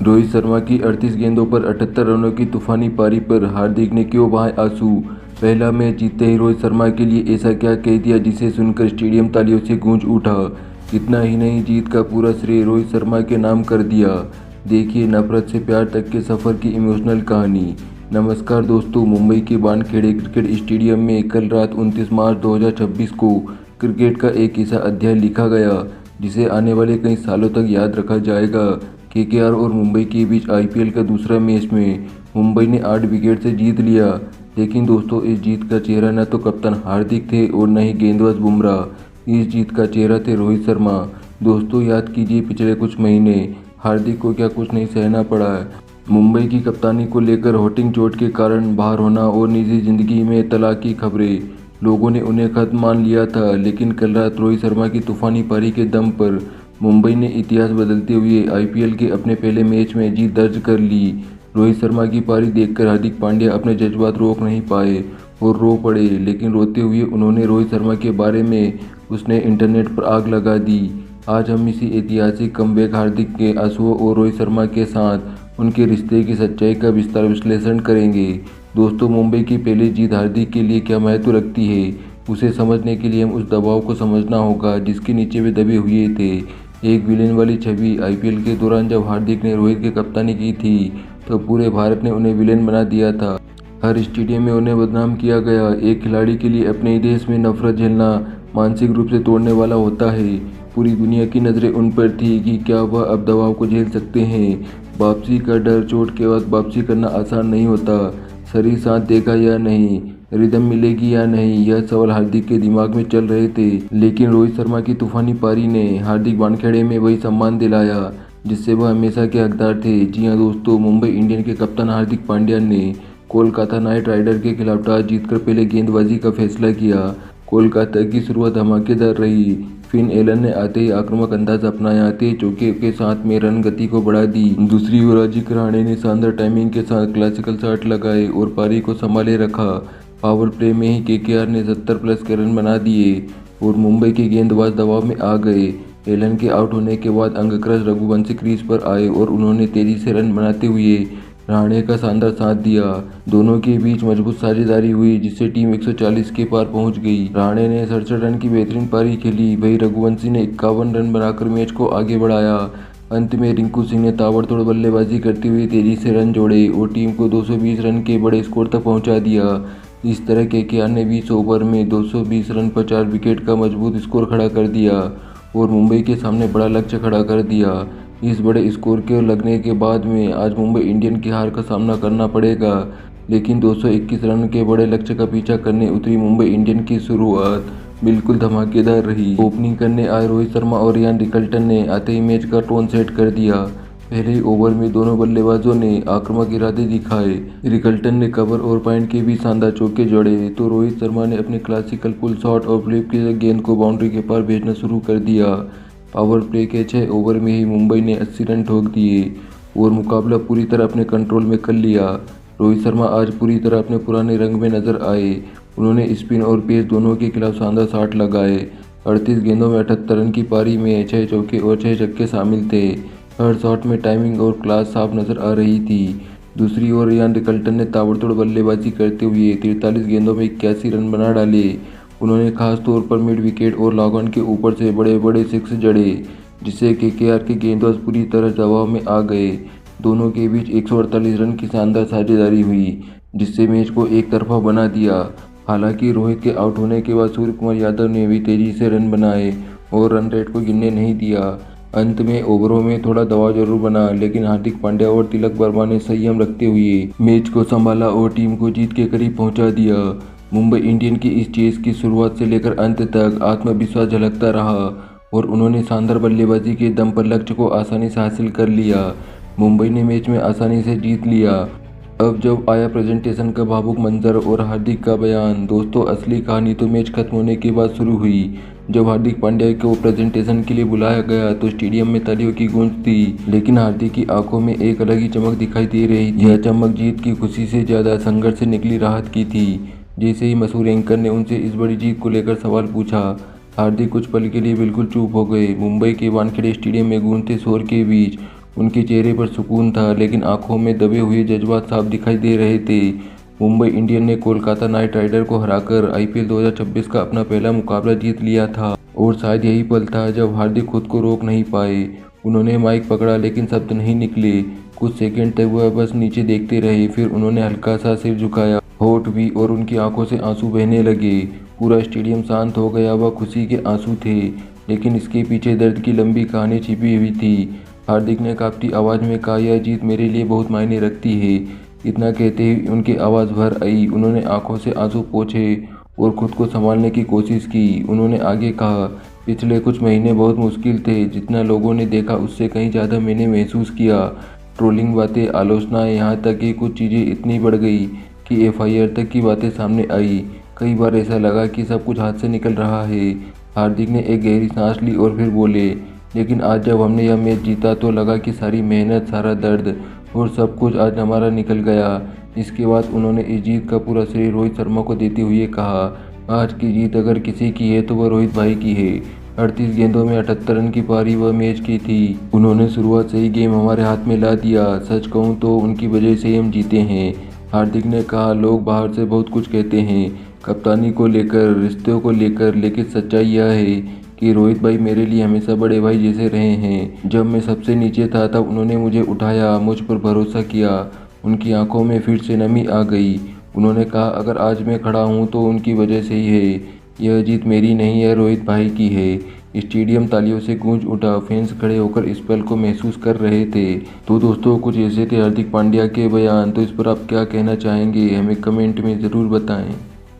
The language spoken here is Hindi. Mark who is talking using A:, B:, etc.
A: रोहित शर्मा की 38 गेंदों पर 78 रनों की तूफानी पारी पर हार्दिक ने क्यों बहाए आंसू। पहला मैच जीतते ही रोहित शर्मा के लिए ऐसा क्या कह दिया जिसे सुनकर स्टेडियम तालियों से गूंज उठा। इतना ही नहीं, जीत का पूरा श्रेय रोहित शर्मा के नाम कर दिया। देखिए नफरत से प्यार तक के सफ़र की इमोशनल कहानी। नमस्कार दोस्तों, मुंबई के वानखेड़े क्रिकेट स्टेडियम में कल रात 29 मार्च 2026 को क्रिकेट का एक ऐसा अध्याय लिखा गया जिसे आने वाले कई सालों तक याद रखा जाएगा। केकेआर और मुंबई के बीच आईपीएल का दूसरा मैच में मुंबई ने 8 विकेट से जीत लिया। लेकिन दोस्तों, इस जीत का चेहरा न तो कप्तान हार्दिक थे और न ही गेंदबाज बुमराह। इस जीत का चेहरा थे रोहित शर्मा। दोस्तों याद कीजिए, पिछले कुछ महीने हार्दिक को क्या कुछ नहीं सहना पड़ा है। मुंबई की कप्तानी को लेकर होटिंग चोट के कारण बाहर होना और निजी जिंदगी में तलाक की खबरें, लोगों ने उन्हें खत्म मान लिया था। लेकिन कल रात रोहित शर्मा की तूफानी पारी के दम पर मुंबई ने इतिहास बदलते हुए आईपीएल के अपने पहले मैच में जीत दर्ज कर ली। रोहित शर्मा की पारी देखकर हार्दिक पांड्या अपने जज्बात रोक नहीं पाए और रो पड़े। लेकिन रोते हुए उन्होंने रोहित शर्मा के बारे में उसने इंटरनेट पर आग लगा दी। आज हम इसी ऐतिहासिक कमबैक, हार्दिक के आंसुओं और रोहित शर्मा के साथ उनके रिश्ते की सच्चाई का विस्तार विश्लेषण करेंगे। दोस्तों, मुंबई की पहली जीत हार्दिक के लिए क्या महत्व रखती है, उसे समझने के लिए हम उस दबाव को समझना होगा जिसके नीचे वे दबे हुए थे। एक विलेन वाली छवि। आईपीएल के दौरान जब हार्दिक ने रोहित की कप्तानी की थी तो पूरे भारत ने उन्हें विलेन बना दिया था। हर स्टेडियम में उन्हें बदनाम किया गया। एक खिलाड़ी के लिए अपने ही देश में नफरत झेलना मानसिक रूप से तोड़ने वाला होता है। पूरी दुनिया की नज़रें उन पर थी कि क्या वह अब दबाव को झेल सकते हैं। वापसी का डर। चोट के बाद वापसी करना आसान नहीं होता। शरीर साथ देगा या नहीं, रिदम मिलेगी या नहीं, यह सवाल हार्दिक के दिमाग में चल रहे थे। लेकिन रोहित शर्मा की तूफानी पारी ने हार्दिक वानखेड़े में वही सम्मान दिलाया जिससे वह हमेशा के हकदार थे। जी हां दोस्तों, मुंबई इंडियन के कप्तान हार्दिक पांड्या ने कोलकाता नाइट राइडर के खिलाफ टॉस जीतकर पहले गेंदबाजी का फैसला किया। कोलकाता की शुरुआत धमाकेदार रही। फिन एलन ने आते ही आक्रामक अंदाज अपनाया, तेज चौके के साथ में रन गति को बढ़ा दी। दूसरी ओर अजिंक रहाणे ने शानदार टाइमिंग के साथ क्लासिकल शॉट लगाए और पारी को संभाले रखा। पावर प्ले में ही केकेआर ने 70 प्लस के रन बना दिए और मुंबई के गेंदबाज दबाव में आ गए। एलन के आउट होने के बाद अंगक्रश रघुवंशी क्रीज पर आए और उन्होंने तेजी से रन बनाते हुए रहाणे का शानदार साथ दिया। दोनों के बीच मजबूत साझेदारी हुई जिससे टीम 140 के पार पहुंच गई। रहाणे ने 67 रन की बेहतरीन पारी खेली, वहीं रघुवंशी ने 51 रन बनाकर मैच को आगे बढ़ाया। अंत में रिंकू सिंह ने ताबड़तोड़ बल्लेबाजी करते हुए तेजी से रन जोड़े और टीम को 220 रन के बड़े स्कोर तक पहुंचा दिया। इस तरह केकेआर ने 20 ओवर में 220 रन पर 4 विकेट का मजबूत स्कोर खड़ा कर दिया और मुंबई के सामने बड़ा लक्ष्य खड़ा कर दिया। इस बड़े स्कोर के लगने के बाद में आज मुंबई इंडियन की हार का सामना करना पड़ेगा। लेकिन 221 रन के बड़े लक्ष्य का पीछा करने उतरी मुंबई इंडियन की शुरुआत बिल्कुल धमाकेदार रही। ओपनिंग करने आए रोहित शर्मा और रियान रिकल्टन ने आते ही मैच का टोन सेट कर दिया। पहले ही ओवर में दोनों बल्लेबाजों ने आक्रामक इरादे दिखाए। रिकल्टन ने कवर और पॉइंट के भी शानदार चौके जोड़े तो रोहित शर्मा ने अपने क्लासिकल पुल शॉट और फ्लिप के गेंद को बाउंड्री के पार भेजना शुरू कर दिया। पावर प्ले के 6 ओवर में ही मुंबई ने 80 रन ठोक दिए और मुकाबला पूरी तरह अपने कंट्रोल में कर लिया। रोहित शर्मा आज पूरी तरह अपने पुराने रंग में नजर आए। उन्होंने स्पिन और पेस दोनों के खिलाफ शानदार शॉट लगाए। 38 गेंदों में 78 रन की पारी में 6 चौके और 6 छक्के शामिल थे। हर शॉट में टाइमिंग और क्लास साफ नजर आ रही थी। दूसरी ओर रियान रिकल्टन ने ताबड़तोड़ बल्लेबाजी करते हुए 43 गेंदों में 81 रन बना डाले। उन्होंने खास तौर पर मिड विकेट और लॉग ऑन के ऊपर से बड़े बड़े सिक्स जड़े जिससे केकेआर के गेंदबाज पूरी तरह दबाव में आ गए। दोनों के बीच 148 रन की शानदार साझेदारी हुई जिससे मैच को एक तरफा बना दिया। हालांकि रोहित के आउट होने के बाद सूर्य कुमार यादव ने भी तेजी से रन बनाए और रन रेट को गिरने नहीं दिया। अंत में ओवरों में थोड़ा दबाव जरूर बना, लेकिन हार्दिक पांड्या और तिलक वर्मा ने संयम रखते हुए मैच को संभाला और टीम को जीत के करीब पहुंचा दिया। मुंबई इंडियन की इस चेस की शुरुआत से लेकर अंत तक आत्मविश्वास झलकता रहा और उन्होंने शानदार बल्लेबाजी के दम पर लक्ष्य को आसानी से हासिल कर लिया। मुंबई ने मैच में आसानी से जीत लिया। अब जब आया प्रेजेंटेशन का भावुक मंजर और हार्दिक का बयान, दोस्तों असली कहानी तो मैच खत्म होने के बाद शुरू हुई। जब हार्दिक पांड्या को प्रेजेंटेशन के लिए बुलाया गया तो स्टेडियम में तालियों की गूंज थी, लेकिन हार्दिक की आंखों में एक अलग ही चमक दिखाई दे रही थी। यह चमक जीत की खुशी से ज्यादा संघर्ष से निकली राहत की थी। जैसे ही मशहूर एंकर ने उनसे इस बड़ी जीत को लेकर सवाल पूछा, हार्दिक कुछ पल के लिए बिल्कुल चुप हो गए। मुंबई के वानखेड़े स्टेडियम में गूंजते शोर के बीच उनके चेहरे पर सुकून था, लेकिन आंखों में दबे हुए जज्बात साफ दिखाई दे रहे थे। मुंबई इंडियन ने कोलकाता नाइट राइडर को हराकर आईपीएल 2026 का अपना पहला मुकाबला जीत लिया था और शायद यही पल था जब हार्दिक खुद को रोक नहीं पाए। उन्होंने माइक पकड़ा लेकिन शब्द नहीं निकले। कुछ सेकंड तक वह बस नीचे देखते रहे, फिर उन्होंने हल्का सा सिर झुकाया, होठ भी, और उनकी आंखों से आंसू बहने लगे। पूरा स्टेडियम शांत हो गया। वह खुशी के आंसू थे, लेकिन इसके पीछे दर्द की लंबी कहानी छिपी हुई थी। हार्दिक ने कांपती आवाज़ में कहा, यह जीत मेरे लिए बहुत मायने रखती है। इतना कहते ही उनकी आवाज़ भर आई। उन्होंने आंखों से आंसू पोंछे और खुद को संभालने की कोशिश की। उन्होंने आगे कहा, पिछले कुछ महीने बहुत मुश्किल थे। जितना लोगों ने देखा उससे कहीं ज़्यादा मैंने महसूस किया। ट्रोलिंग बातें, आलोचनाएं, यहाँ तक कि कुछ चीज़ें इतनी बढ़ गई कि एफआईआर तक की बातें सामने आई। कई बार ऐसा लगा कि सब कुछ हाथ से निकल रहा है। हार्दिक ने एक गहरी सांस ली और फिर बोले, लेकिन आज जब हमने यह मैच जीता तो लगा कि सारी मेहनत, सारा दर्द और सब कुछ आज हमारा निकल गया। इसके बाद उन्होंने इस जीत का पूरा श्रेय रोहित शर्मा को देते हुए कहा, आज की जीत अगर किसी की है तो वह रोहित भाई की है। 38 गेंदों में 78 रन की पारी वह मैच की थी। उन्होंने शुरुआत से ही गेम हमारे हाथ में ला दिया। सच कहूँ तो उनकी वजह से ही हम जीते हैं। हार्दिक ने कहा, लोग बाहर से बहुत कुछ कहते हैं, कप्तानी को लेकर, रिश्तों को लेकर, लेकिन सच्चाई यह है कि रोहित भाई मेरे लिए हमेशा बड़े भाई जैसे रहे हैं। जब मैं सबसे नीचे था तब उन्होंने मुझे उठाया, मुझ पर भरोसा किया। उनकी आंखों में फिर से नमी आ गई। उन्होंने कहा, अगर आज मैं खड़ा हूँ तो उनकी वजह से ही है। यह जीत मेरी नहीं है, रोहित भाई की है। स्टेडियम तालियों से गूंज उठा। फैंस खड़े होकर इस पल को महसूस कर रहे थे। तो दोस्तों, कुछ ऐसे थे हार्दिक पांड्या के बयान। तो इस पर आप क्या कहना चाहेंगे, हमें कमेंट में ज़रूर बताएं।